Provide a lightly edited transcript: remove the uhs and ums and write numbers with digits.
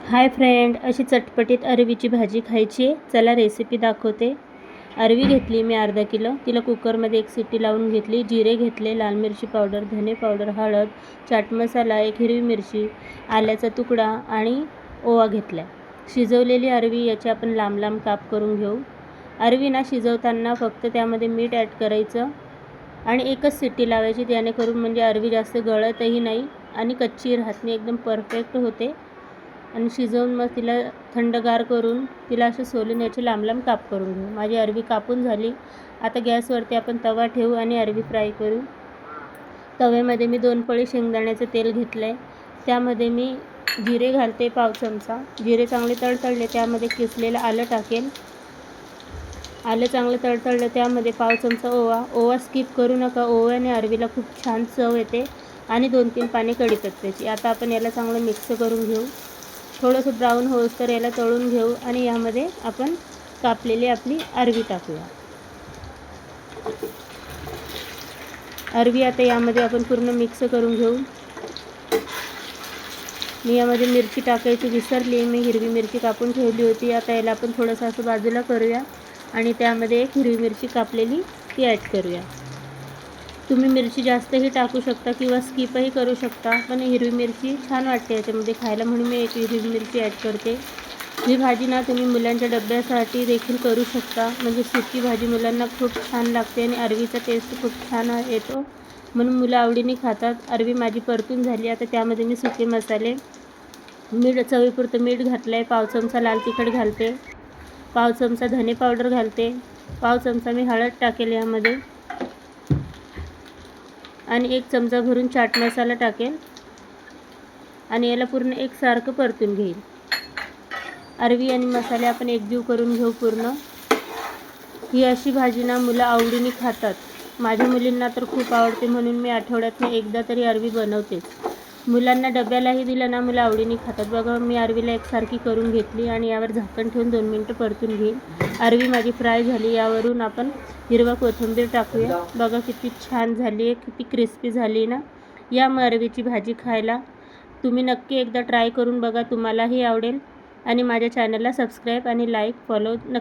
Hi friend, अशी चटपटीत अरवीची भाजी खायची आहे. चला रेसिपी दाखवते. अरवी घेतली मी अर्धा किलो. तिला कुकरमध्ये एक शिट्टी लावून घेतली. जिरे घेतले, लाल मिरची पावडर, धने पावडर, हळद, चाट मसाला, एक हिरवी मिरची, आल्याचा तुकडा आणि ओवा घेतला. शिजवलेली अरवी याचे आपण लांब लांब काप करून घेऊ. अरवी ना शिजवताना फक्त त्यामध्ये मीठ ॲड करायचं आणि एकच शिट्टी लावायची, जेणेकरून म्हणजे अरवी जास्त गळतही नाही आणि कच्ची राहत नाही, एकदम परफेक्ट होते. आणि शिजवून मग तिला थंडगार करून तिला असं सोलून याचे लांब लांब काप करून घेऊ. माझी अरवी कापून झाली. आता गॅसवरती आपण तवा ठेवू आणि अरवी फ्राय करू. तव्यामध्ये मी 2 पळी शेंगदाण्याचं तेल घेतलं आहे. त्यामध्ये मी जिरे घालते, पाव चमचा. जिरे चांगले तळतळले, त्यामध्ये किसलेलं आलं टाकेल. आलं चांगलं तळतळलं, त्यामध्ये पाव चमचा ओवा स्किप करू नका. ओव्याने अरवीला खूप छान चव येते. आणि 2-3 पाने कढीपत्त्याची. आता आपण याला चांगलं मिक्स करून घेऊ. थोडंसं ब्राऊन होस तर याला तळून घेऊ आणि यामध्ये आपण कापलेली आपली अरवी टाकूया. अरवी आता यामध्ये आपण पूर्ण मिक्स करून घेऊ. मी यामध्ये मिरची टाकायची विसरली. मी हिरवी मिरची कापून ठेवली होती. आता याला आपण थोडंसं असं बाजूला करूया आणि त्यामध्ये एक हिरवी मिरची कापलेली ती ॲड करूया. तुम्ही मिरची जास्तही टाकू शकता किंवा स्किपही करू शकता, पण हिरवी मिरची छान वाटते याच्यामध्ये खायला, म्हणून मी एक हिरवी मिरची ॲड करते. ही भाजी ना तुम्ही मुलांच्या डब्यासाठी देखील करू शकता. म्हणजे सुकी भाजी मुलांना खूप छान लागते आणि अरवीचा टेस्ट खूप छान येतो, म्हणून मुलं आवडीने खातात. अरवी माझी परतून झाली. आता त्यामध्ये मी सुके मसाले, चवीपुरतं मीठ घातलं आहे, पाव चमचा लाल तिखट घालते, पाव चमचा धने पावडर घालते, पाव चमचा मी हळद टाकेल यामध्ये आणि 1 चमचा भरून चाट मसाला टाकेल आणि याला पूर्ण एकसारखं परतून घेईल. अरवी आणि मसाले आपण एकजीव करून घेऊ पूर्ण. ही अशी भाजी ना मुलं आवडीने खातात. माझ्या मुलींना तर खूप आवडते, म्हणून मी आठवड्यातून एकदा तरी अरवी बनवतेच. मुलांना डब्यालाही दिलं ना मुलं आवडीने खातात. बघा, मी अरवीला एकसारखी करून घेतली आणि यावर झाकण ठेवून 2 मिनटं परतून घेईन. अरवी माझी फ्राय झाली. यावरून आपण हिरवा कोथिंबीर टाकूया. बघा किती छान झाली आहे, किती क्रिस्पी झाली ना. या मग अरवीची भाजी खायला. तुम्ही नक्की एकदा ट्राय करून बघा, तुम्हालाही आवडेल. आणि माझ्या चॅनलला सबस्क्राईब आणि लाईक फॉलो नक्की